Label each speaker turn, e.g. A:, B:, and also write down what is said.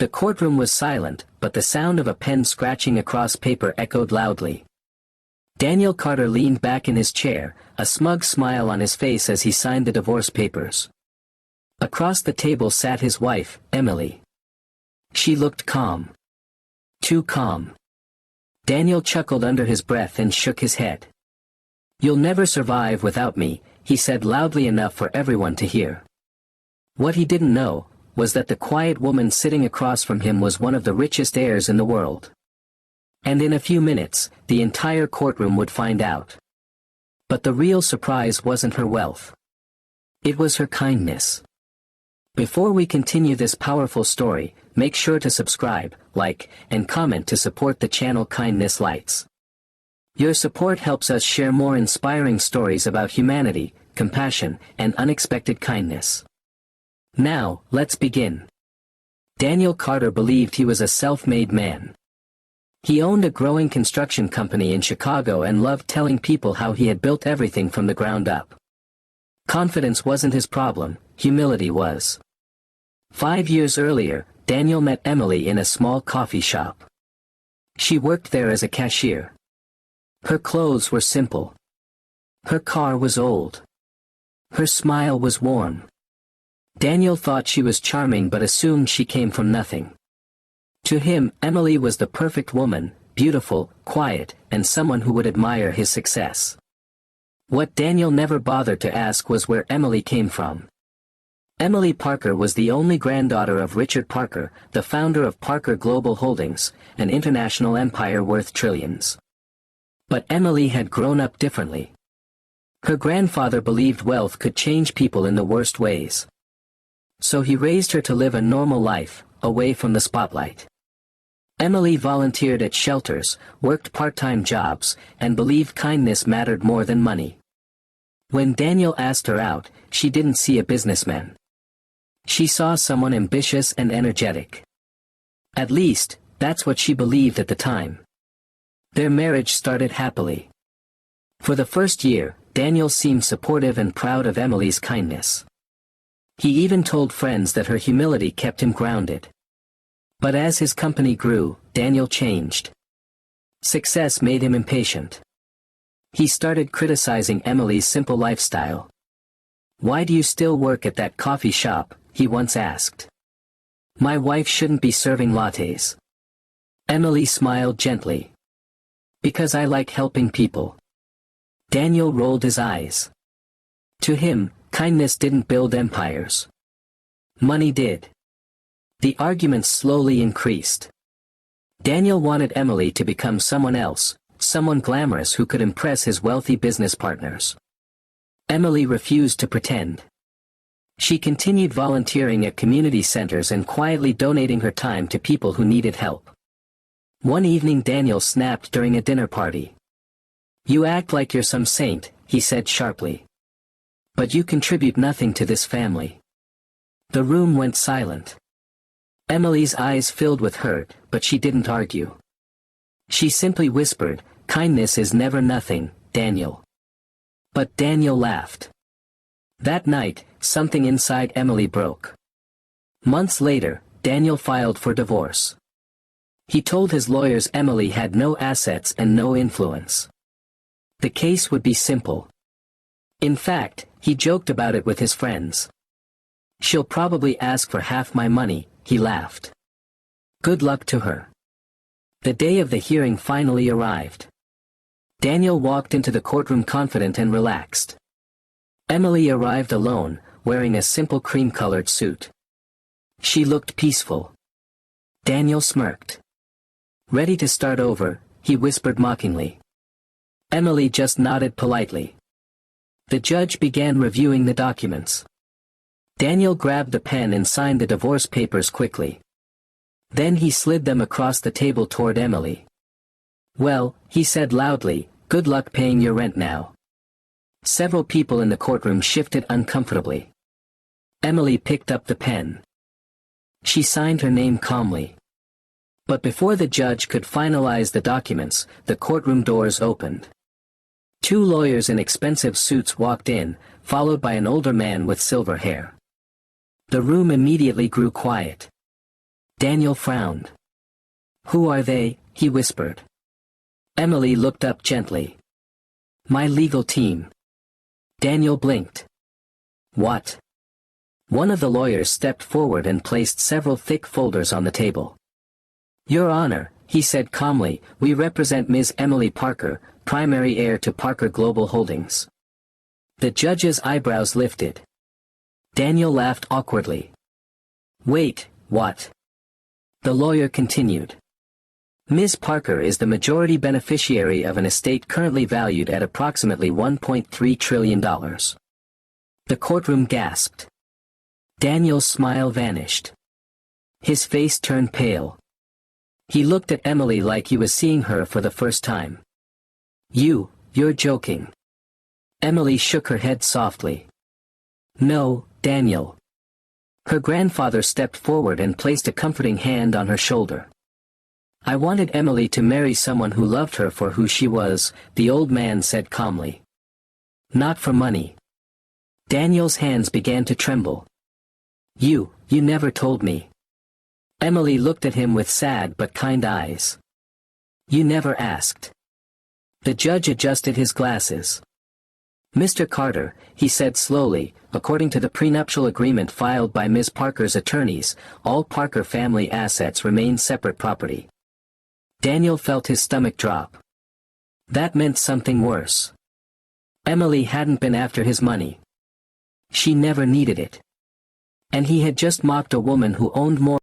A: The courtroom was silent, but the sound of a pen scratching across paper echoed loudly. Daniel Carter leaned back in his chair, a smug smile on his face as he signed the divorce papers. Across the table sat his wife, Emily. She looked calm. Too calm. Daniel chuckled under his breath and shook his head. "You'll never survive without me," he said loudly enough for everyone to hear. What he didn't know was that the quiet woman sitting across from him was one of the richest heirs in the world. And in a few minutes, the entire courtroom would find out. But the real surprise wasn't her wealth. It was her kindness. Before we continue this powerful story, make sure to subscribe, like, and comment to support the channel Kindness Lights. Your support helps us share more inspiring stories about humanity, compassion, and unexpected kindness. Now, let's begin. Daniel Carter believed he was a self-made man. He owned a growing construction company in Chicago and loved telling people how he had built everything from the ground up. Confidence wasn't his problem, humility was. 5 years earlier, Daniel met Emily in a small coffee shop. She worked there as a cashier. Her clothes were simple. Her car was old. Her smile was warm. Daniel thought she was charming but assumed she came from nothing. To him, Emily was the perfect woman, beautiful, quiet, and someone who would admire his success. What Daniel never bothered to ask was where Emily came from. Emily Parker was the only granddaughter of Richard Parker, the founder of Parker Global Holdings, an international empire worth trillions. But Emily had grown up differently. Her grandfather believed wealth could change people in the worst ways. So he raised her to live a normal life, away from the spotlight. Emily volunteered at shelters, worked part-time jobs, and believed kindness mattered more than money. When Daniel asked her out, she didn't see a businessman. She saw someone ambitious and energetic. At least, that's what she believed at the time. Their marriage started happily. For the first year, Daniel seemed supportive and proud of Emily's kindness. He even told friends that her humility kept him grounded. But as his company grew, Daniel changed. Success made him impatient. He started criticizing Emily's simple lifestyle. "Why do you still work at that coffee shop?" he once asked. "My wife shouldn't be serving lattes." Emily smiled gently. "Because I like helping people." Daniel rolled his eyes. To him, kindness didn't build empires. Money did. The arguments slowly increased. Daniel wanted Emily to become someone else, someone glamorous who could impress his wealthy business partners. Emily refused to pretend. She continued volunteering at community centers and quietly donating her time to people who needed help. One evening Daniel snapped during a dinner party. "You act like you're some saint," he said sharply. "But you contribute nothing to this family." The room went silent. Emily's eyes filled with hurt, but she didn't argue. She simply whispered, "Kindness is never nothing, Daniel." But Daniel laughed. That night, something inside Emily broke. Months later, Daniel filed for divorce. He told his lawyers Emily had no assets and no influence. The case would be simple. In fact, he joked about it with his friends. "She'll probably ask for half my money," he laughed. Good luck to her. The day of the hearing finally arrived. Daniel walked into the courtroom confident and relaxed. Emily arrived alone, wearing a simple cream-colored suit. She looked peaceful. Daniel smirked. "Ready to start over?" he whispered mockingly. Emily just nodded politely. The judge began reviewing the documents. Daniel grabbed the pen and signed the divorce papers quickly. Then he slid them across the table toward Emily. "Well," he said loudly, "good luck paying your rent now." Several people in the courtroom shifted uncomfortably. Emily picked up the pen. She signed her name calmly. But before the judge could finalize the documents, the courtroom doors opened. Two lawyers in expensive suits walked in, followed by an older man with silver hair. The room immediately grew quiet. Daniel frowned. "Who are they?" he whispered. Emily looked up gently. "My legal team." Daniel blinked. "What?" One of the lawyers stepped forward and placed several thick folders on the table. "Your Honor," he said calmly, "we represent Ms. Emily Parker, primary heir to Parker Global Holdings." The judge's eyebrows lifted. Daniel laughed awkwardly. "Wait, what?" The lawyer continued. "Ms. Parker is the majority beneficiary of an estate currently valued at approximately $1.3 trillion. The courtroom gasped. Daniel's smile vanished. His face turned pale. He looked at Emily like he was seeing her for the first time. You're joking." Emily shook her head softly. "No, Daniel." Her grandfather stepped forward and placed a comforting hand on her shoulder. "I wanted Emily to marry someone who loved her for who she was," the old man said calmly. "Not for money." Daniel's hands began to tremble. You never told me." Emily looked at him with sad but kind eyes. "You never asked." The judge adjusted his glasses. "Mr. Carter," he said slowly, "according to the prenuptial agreement filed by Ms. Parker's attorneys, all Parker family assets remain separate property." Daniel felt his stomach drop. That meant something worse. Emily hadn't been after his money. She never needed it. And he had just mocked a woman who owned more